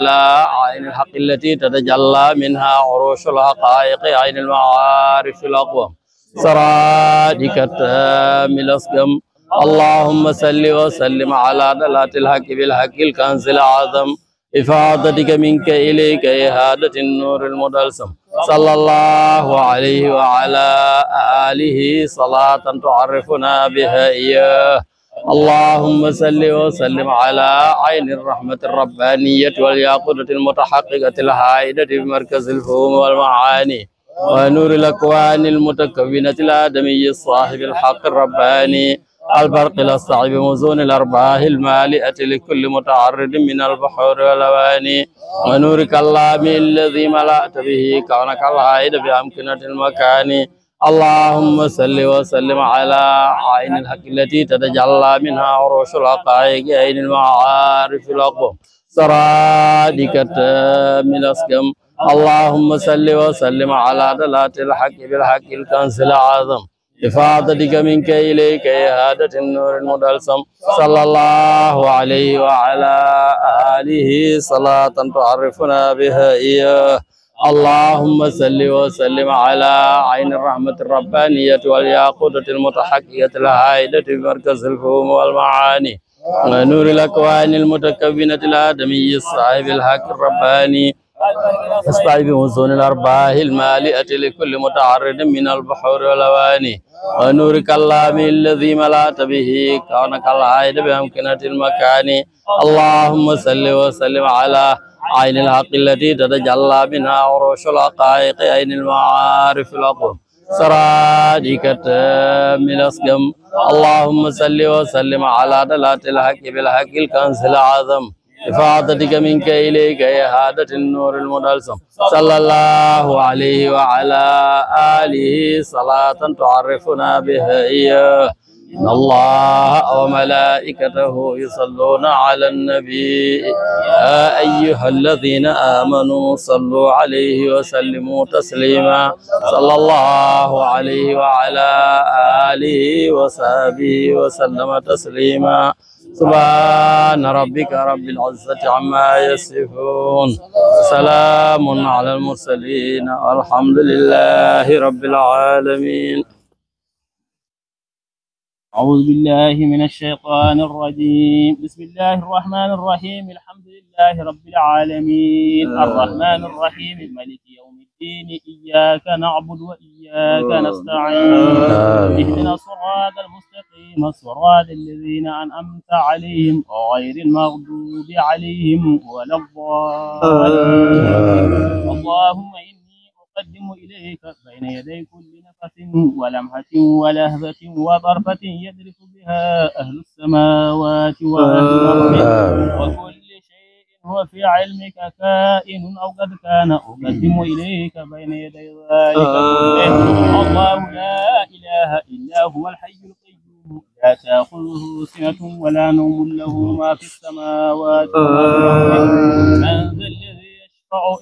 على عين الحق التي تتجلى منها عروش الحقائق عين المعارف الأقوم سرادك التام الأسقم اللهم صل وسلم على دلالة الحق بالحق الكنز الأعظم إفاضتك منك إليك إهادة النور المدلسم صلى الله عليه وعلى آله صلاة تعرفنا بها إياه اللهم صل وسلم على عين الرحمة الربانية والياقوتة المتحققة الحائدة بمركز الفهوم والمعاني ونور الأكوان المتكونة الآدمي الصاحب الحق الرباني البرق الصعب مزون الأرباح المالئة لكل متعرض من البحور والأواني ونورك اللامي الذي ملأت به كونك الحائد بأمكنة المكان اللهم صل وسلم على عين الحق التي تتجلى منها عروش الحقائق عين المعارف الأقوم سرادك التام الأسقم اللهم صل وسلم على دلالة الحق بالحق الكنز الأعظم إفاضتك منك إليك إهادة النور المدلسم صلى الله عليه وعلى آله صلاة تعرفنا بها إياه اللهم صل وسلم على عين الرحمة الربانية والياقوتة المتحققة الهائدة بمركز الفهوم والمعاني ونور الأكوان المتكونة الآدمي الصاحب الحق الرباني أصحاب وزن الأرباح المالئة لكل متعرض من البحور والأواني ونورك اللامي الذي ملأت به كونك العائد بأمكنة المكان اللهم صل وسلم على عين الحق التي تتجلى منها عروش الحقائق عين المعارف الأقوم سرادك التام الأسقم اللهم صل وسلم على دلالة الحق بالحق الكنز الأعظم إفاضتك منك إليك إهادة النور المدلسم صلى الله عليه وعلى آله صلاة تعرفنا بها إياه إن الله وملائكته يصلون على النبي يا أيها الذين آمنوا صلوا عليه وسلموا تسليما صلى الله عليه وعلى آله وصحبه وسلم تسليما سبحان ربك رب العزة عما يصفون سلام على المرسلين والحمد لله رب العالمين أعوذ بالله من الشيطان الرجيم بسم الله الرحمن الرحيم الحمد لله رب العالمين الرحمن الرحيم مالك يوم الدين إياك نعبد وإياك نستعين اهدنا الصراط المستقيم صراط الذين أنعمت عليهم غير المغضوب عليهم ولا الضالين اللهم أقدم إليك بين يدي كل نفس ولمحة ولهبة وطرفة يدرك بها أهل السماوات وأهل الأرض وكل شيء هو في علمك كائن أو قد كان أقدم إليك بين يدي ذلك كله الله لا إله إلا هو الحي القيوم لا تأخذه سنة ولا نوم له ما في السماوات وما في الأرض من ذا الذي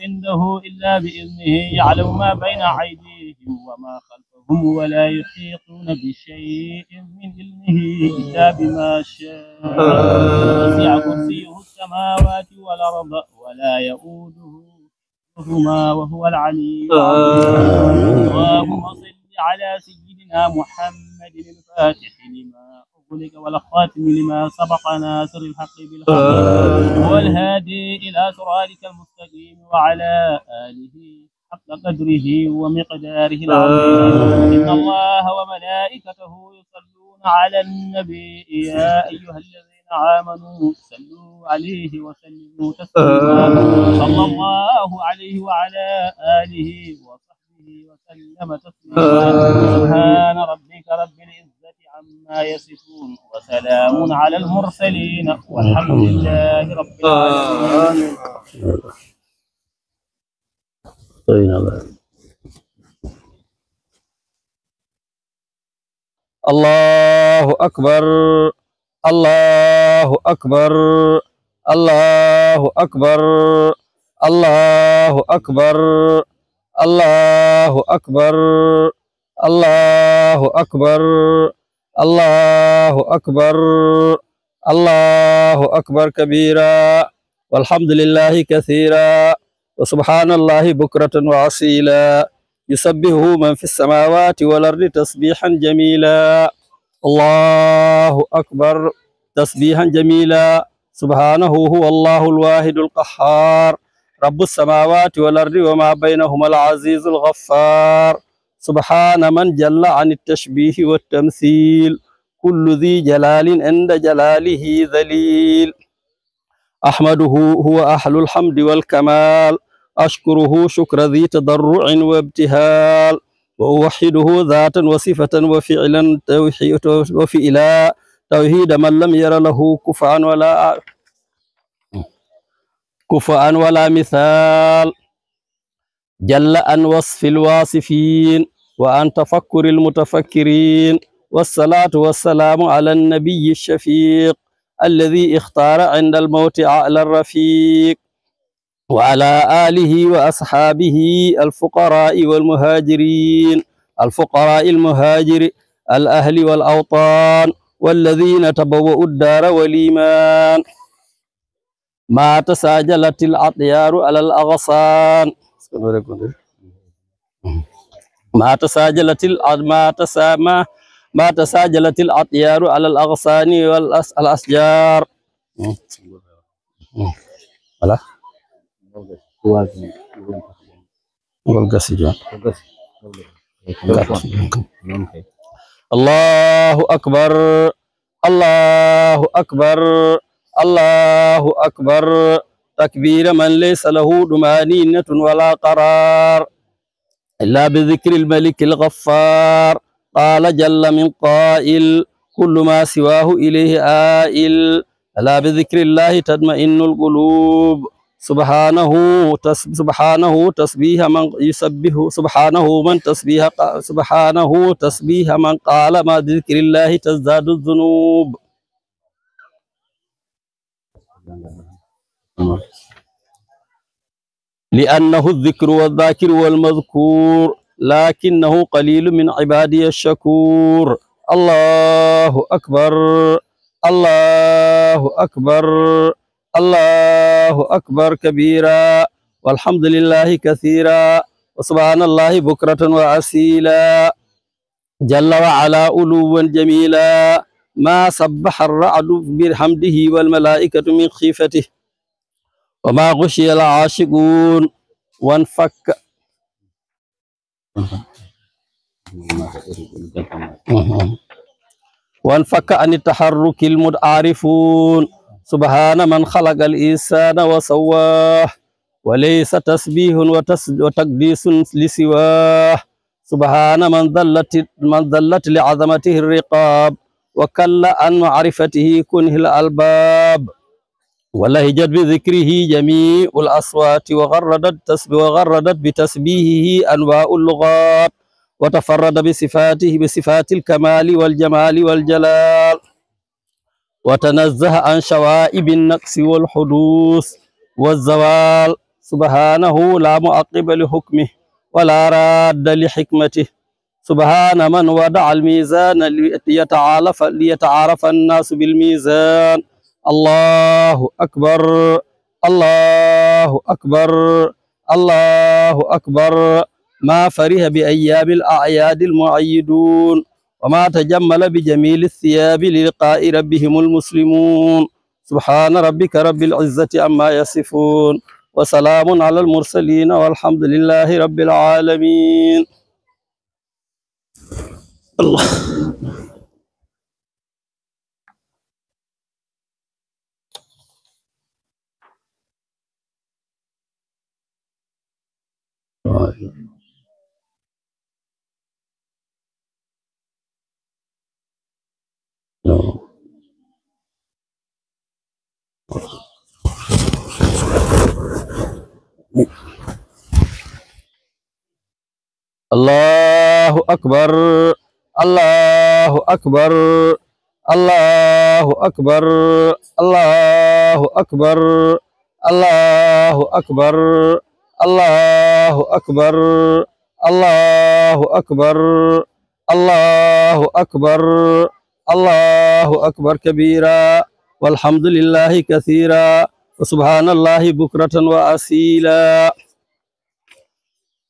عنده إلا بإذنه يعلم ما بين أيديهم وما خلفهم ولا يحيطون بشيء من علمه إلا بما شاء وسع كرسيه السماوات والأرض ولا يؤوده حفظهما وهو العلي العظيم اللهم صل على سيدنا محمد الفاتح لما أغلق والخاتم لما سبق ناصر الحق بالحق والهادي إلى صراطك المستقيم وعلى آله حق قدره ومقداره العظيم إن الله وملائكته يصلون على النبي يا أيها الذين آمنوا صلوا عليه وسلموا تسليما صلى الله عليه وعلى آله وصحبه وسلم تسليما سبحان ربك رب العزة عما يصفون وسلام على المرسلين والحمد لله رب العالمين. الله أكبر الله أكبر الله أكبر الله أكبر الله أكبر الله أكبر الله أكبر الله أكبر كبيرا والحمد لله كثيرا وسبحان الله بكرة وأصيلا يسبحه من في السماوات والأرض تسبيحا جميلا الله أكبر تسبيحا جميلا سبحانه هو الله الواحد القهار رب السماوات والأرض وما بينهما العزيز الغفار سبحان من جل عن التشبيه والتمثيل كل ذي جلال عند جلاله ذليل أحمده هو أهل الحمد والكمال أشكره شكر ذي تضرع وابتهال وأوحده ذاتا وصفة وفعلا توحيد من لم ير له كفءا ولا مثال جل عن وصف الواصفين وعن تفكر المتفكرين والصلاة والسلام على النبي الشفيق الذي اختار عند الموت أعلى الرفيق وعلى آله وأصحابه الفقراء والمهاجرين الفقراء المهاجر الأهل والأوطان والذين تبوؤوا الدار والإيمان ما تساجلت الأطيار على الأغصان ما تساجلت الأطيار على الأغصان والأشجار الله أكبر الله أكبر الله أكبر تكبير من ليس له طمأنينة ولا قرار إلا بذكر الملك الغفار قال جل من قائل كل ما سواه إليه آئل ألا بذكر الله تطمئن القلوب سبحانه تسبيح من يسبح سبحانه تسبيح من قال ما بذكر الله تزداد الذنوب لأنه الذكر والذاكر والمذكور لكنه قليل من عبادي الشكور الله أكبر الله أكبر الله أكبر كبيرا والحمد لله كثيرا وسبحان الله بكرة وأصيلا جل وعلا علوا جميلا ما سبح الرعد بحمده والملائكة من خيفته وما غشي العاشقون وانفك عن التحرك المتعارفون سبحان من خلق الإنسان وسواه وليس تسبيح وتقديس لسواه سبحان من ذلت لعظمته الرقاب وكل عن معرفته كنه الألباب ولهجت بذكره جميع الأصوات وغردت بتسبيحه أنواع اللغات وتفرد بصفات الكمال والجمال والجلال وتنزه عن شوائب النقص والحدوث والزوال سبحانه لا معقب لحكمه ولا راد لحكمته سبحان من وضع الميزان ليتعارف الناس بالميزان الله أكبر الله أكبر الله أكبر ما فرح بأيام الأعياد المعيدون وما تجمل بجميل الثياب للقاء ربهم المسلمون سبحان ربك رب العزة عما يصفون وسلام على المرسلين والحمد لله رب العالمين الله الله أكبر الله أكبر الله أكبر الله أكبر الله أكبر الله أكبر الله أكبر الله أكبر الله أكبر كبيرا والحمد لله كثيرا وسبحان الله بكرة وأصيلا.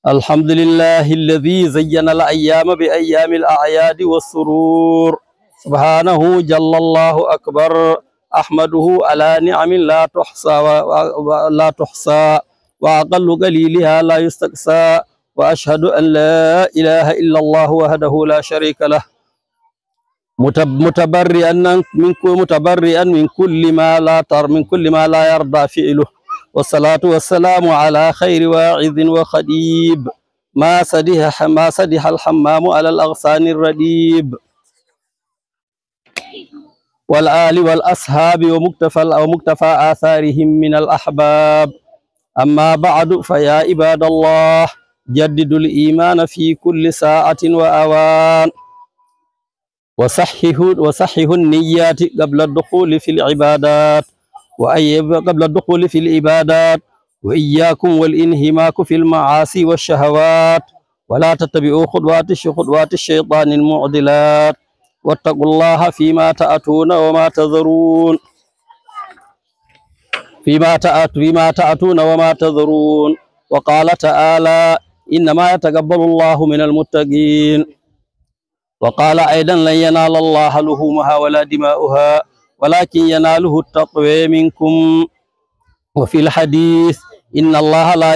الحمد لله الذي زين الأيام بأيام الأعياد والسرور، سبحانه جل الله أكبر. أحمده على نعم لا تحصى وأقل قليلها لا يستقصى، وأشهد أن لا إله إلا الله وحده لا شريك له، متبرئا من كل ما لا يرضى فعله. والصلاة والسلام على خير واعظ وخديب، ما سدح الحمام على الأغصان الرديب، والآل والأصحاب ومكتفى آثارهم من الأحباب. أما بعد، فيا عباد الله، جددوا الإيمان في كل ساعة وأوان، وصححوا النيات قبل الدخول في العبادات، وإياكم والانهماك في المعاصي والشهوات، ولا تتبعوا خطوات الشيطان المعضلات، واتقوا الله فيما تأتون وما تذرون. وقال تعالى: إنما يتقبل الله من المتقين. وقال أيضا: لن ينال الله لحومها ولا دماؤها ولكن يناله التقوى منكم. وفي الحديث: إن الله لا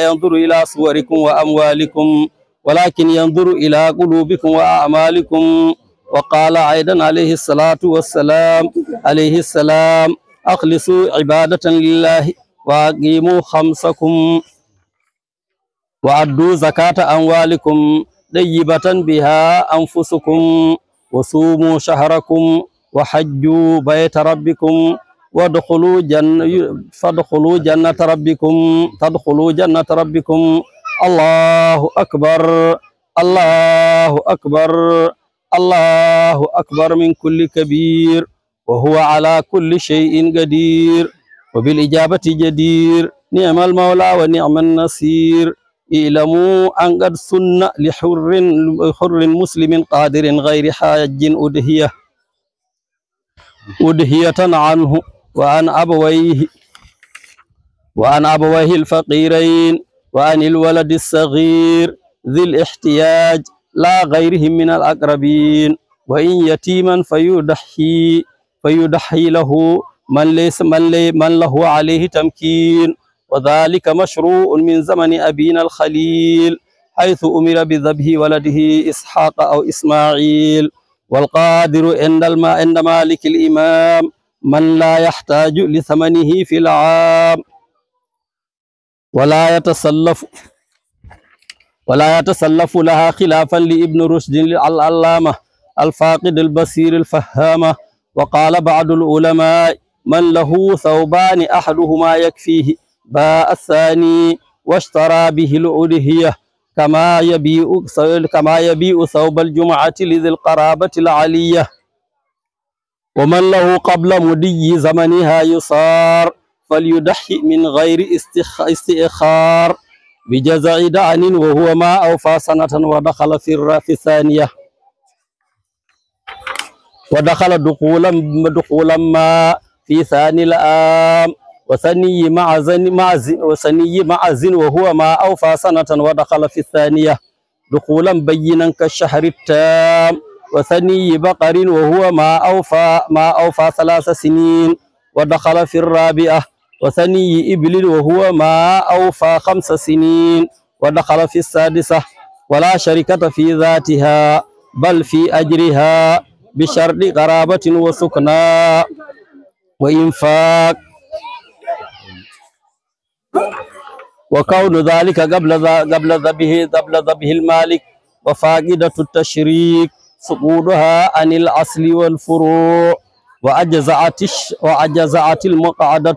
ينظر إلى صوركم وأموالكم ولكن ينظر إلى قلوبكم وأعمالكم. وقال أيضا عليه السلام: أخلصوا عبادة لله وأقيموا خمسكم وأدوا زكاة أموالكم طيبة بها أنفسكم، وصوموا شهركم وحجوا بيت ربكم وادخلوا جنة ربكم. الله أكبر، الله أكبر، الله أكبر من كل كبير، وهو على كل شيء قدير، وبالإجابة جدير. نعم المولى ونعم النصير. اعلموا أن قد سن لحر مسلم قادر غير حاج أدهية عنه وعن أبويه الفقيرين وعن الولد الصغير ذي الاحتياج لا غيرهم من الأقربين، وإن يتيما فيضحي له من له عليه تمكين. وذلك مشروع من زمن أبينا الخليل، حيث أمر بذبح ولده إسحاق أو إسماعيل. والقادر عند مالك الإمام من لا يحتاج لثمنه في العام، ولا يتسلف لها، خلافا لابن رشد العلامة الفاقد البصير الفهامة. وقال بعض العلماء: من له ثوبان أحدهما يكفيه باء الثاني واشترى به الأضحية، كما يبيع ثوب الجمعة لذي القرابة العلية. ومن له قبل مضي زمنها يصار، فليضحي من غير استئخار بجزع دعن، وهو ما أوفى سنة ودخل في الثانية، ودخل دخولا ما في ثاني العام. وثني معزن وهو ما أوفى سنة ودخل في الثانية دخولا بينا كالشهر التام. وثني بقر وهو ما أوفى 3 سنين ودخل في الرابعة. وثني إبل وهو ما أوفى 5 سنين ودخل في السادسة. ولا شركة في ذاتها بل في أجرها بشرط قرابة وسكنى وإنفاق، وكون ذلك قبل ذبه المالك. وفاقدة التشريك سقوطها عن الأصل والفروع، وأجزعت المقعدة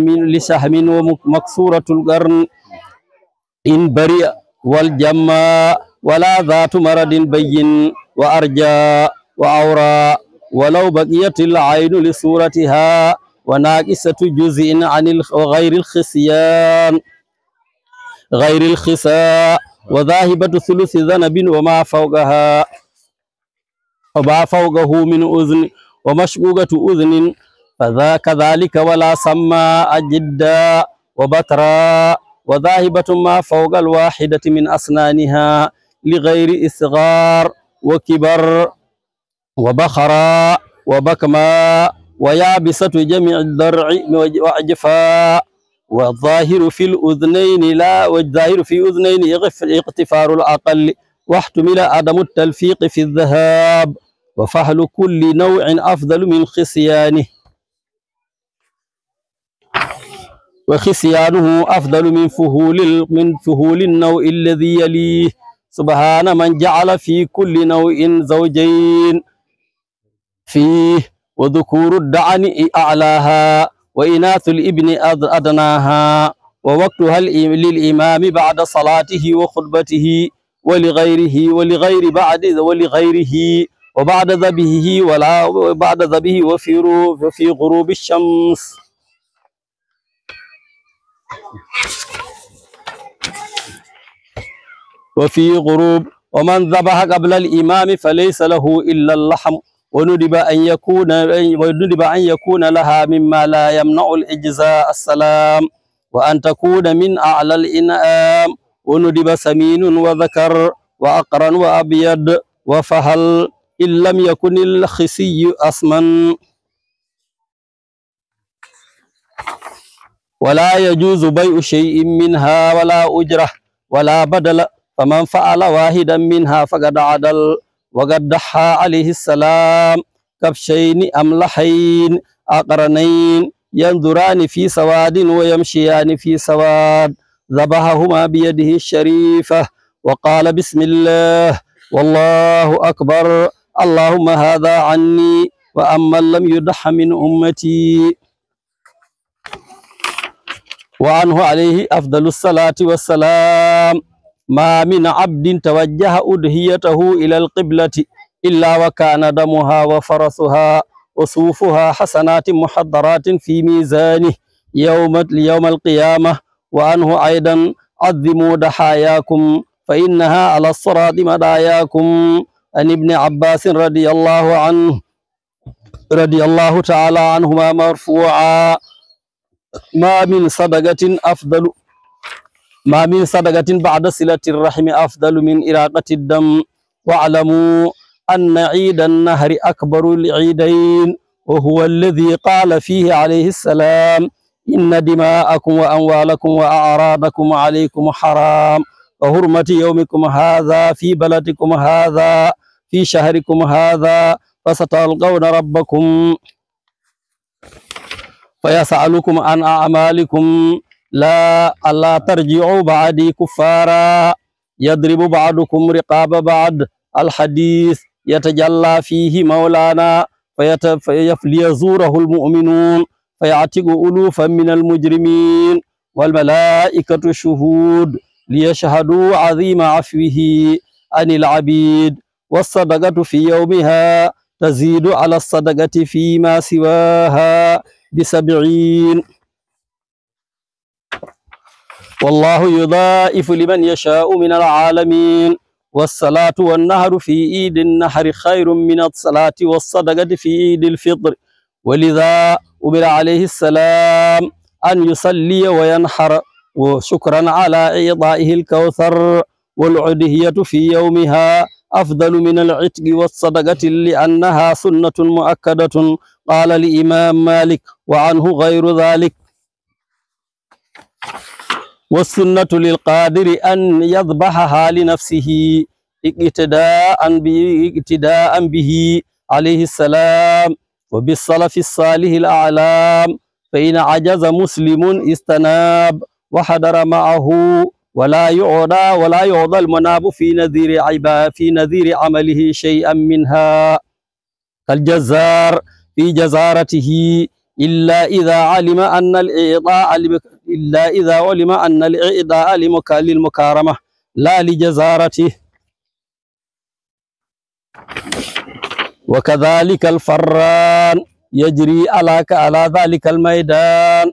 لشهم ومكسورة القرن إن برئ والجماء، ولا ذات مرض بين وأرجاء وأوراء، ولو بقيت العين لصورتها، وناقصة جزء عن غير الخساء، وذاهبة ثلث ذنب وما فوقه من أذن، ومشقوقة أذن فذاك ولا سماء جدا وبترا وذاهبة ما فوق الواحدة من أسنانها لغير إصغار وكبر وبخرا وبكما ويابسة جميع الضرع وأجفاء والظاهر في الأذنين والظاهر في أذنين اغتفار الأقل واحتمل عدم التلفيق في الذهاب وفهل كل نوع أفضل من خصيانه وخصيانه أفضل من فهول النوع الذي يليه سبحان من جعل في كل نوع زوجين فيه وذكور الدعن أعلاها وإناث الابن أدناها ووقتها للإمام بعد صلاته وخطبته ولغير وبعد ذبحه وفي غروب الشمس ومن ذبح قبل الإمام فليس له إلا اللحم وندب أن يكون لها مما لا يمنع الإجزاء السلام وأن تكون من أعلى الإنعام وندب سمين وذكر وأقرن وأبيض وفهل إن لم يكن الخسي أسمن ولا يجوز بيع شيء منها ولا أجرة ولا بدل فمن فعل واحدا منها فقد عدل وقد ضحى عليه السلام كبشين أملحين أقرنين ينظران في سواد ويمشيان في سواد ذبحهما بيده الشريفة وقال بسم الله والله أكبر اللهم هذا عني وأمن لم يضح من أمتي. وعنه عليه أفضل الصلاة والسلام ما من عبد توجه أضحيته إلى القبلة إلا وكان دمها وفرسها وصوفها حسنات محضرات في ميزانه يوم القيامة. وعنه أيضا عظموا ضحاياكم فإنها على الصراط مداياكم. عن ابن عباس رضي الله تعالى عنهما مرفوعا ما من صدقة بعد صلة الرحم أفضل من إراقة الدم. واعلموا أن عيد النهر أكبر العيدين وهو الذي قال فيه عليه السلام إن دماءكم وأموالكم وأعراضكم عليكم حرام وحرمة يومكم هذا في بلدكم هذا في شهركم هذا فستلقون ربكم فيسألكم عن أعمالكم ألا ترجعوا بعدي كفارا يضرب بعضكم رقاب بعض الحديث يتجلى فيه مولانا فيزوره المؤمنون فيعتق ألوفا من المجرمين والملائكة شهود ليشهدوا عظيم عفوه عن العبيد. والصدقة في يومها تزيد على الصدقة فيما سواها ب70 والله يضاعف لمن يشاء من العالمين. والصلاة والنهر في عيد النحر خير من الصلاة والصدقة في عيد الفطر ولذا أمر عليه السلام أن يصلي وينحر وشكرا على إعطائه الكوثر. والعدهية في يومها أفضل من العتق والصدقة لأنها سنة مؤكدة قال الإمام مالك وعنه غير ذلك. والسنة للقادر أن يذبحها لنفسه اقتداء به عليه السلام وبالسلف الصالح الأعلام. فإن عجز مسلم استناب وحضر معه ولا يعضى المناب في نذير عمله شيئا منها كالجزار في جزارته إلا إذا علم أن الإعطاء للمكارمة لا لجزارته. وكذلك الفران يجري على ذلك الميدان.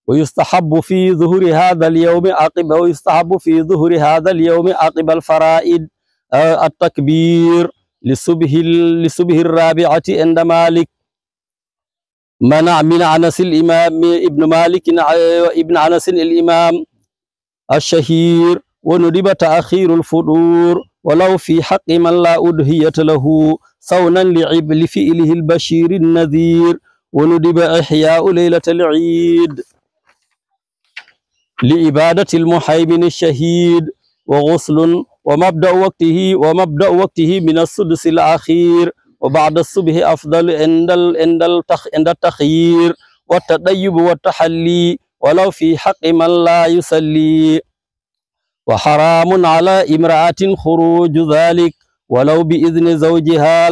ويستحب في ظهر هذا اليوم عقب الفرائض التكبير للصبح الرابعة عند مالك منع من أنس الإمام ابن مالك ابن أنس الإمام الشهير وندب تأخير الفطور ولو في حق من لا أضحية له صونا لفعله البشير النذير وندب إحياء ليلة العيد لإبادة المحيمن الشهيد وغسل ومبدأ وقته من السدس الأخير وبعد الصبح أفضل عند التخيير والتطيب والتحلي ولو في حق من لا يصلي وحرام على امرأة خروج ذلك ولو بإذن زوجها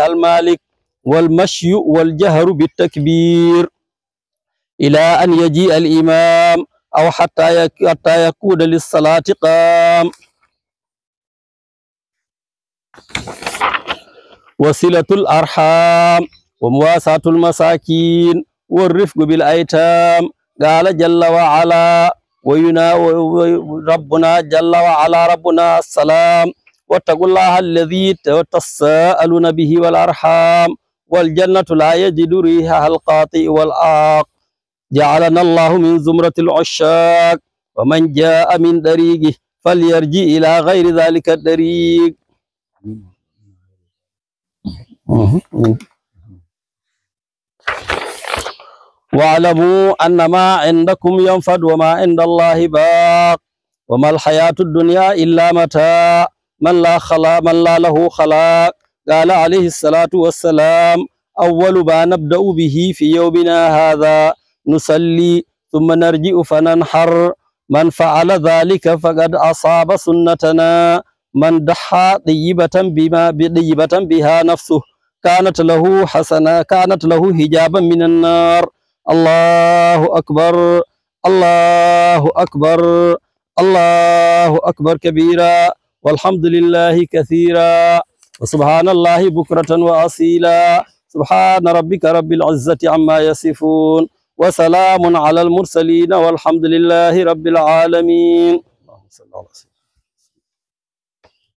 المالك والمشي والجهر بالتكبير إلى أن يجيء الإمام أو حتى يكون للصلاة قام. وصلة الأرحام ومواساة المساكين والرفق بالأيتام. قال جل وعلا ربنا جل وعلا ربنا السلام واتقوا الله الذي تساءلون به والأرحام والجنة لا يجد ريحها القاطئ والآق. جعلنا الله من زمرة العشاق ومن جاء من طريقه فليرجع إلى غير ذلك الطريق. واعلموا أن ما عندكم ينفد وما عند الله باق وما الحياة الدنيا إلا متاع من لا له خلاق. قال عليه الصلاة والسلام أول ما نبدأ به في يومنا هذا نصلي ثم نرجع فننحر. من فعل ذلك فقد أصاب سنتنا. من ضحى طيبة بها نفسه كانت له حجابا من النار. الله أكبر الله أكبر الله أكبر كبيرا والحمد لله كثيرا وسبحان الله بكرة وأصيلا. سبحان ربك رب العزة عما يصفون وسلام على المرسلين والحمد لله رب العالمين. اللهم صل على سيدنا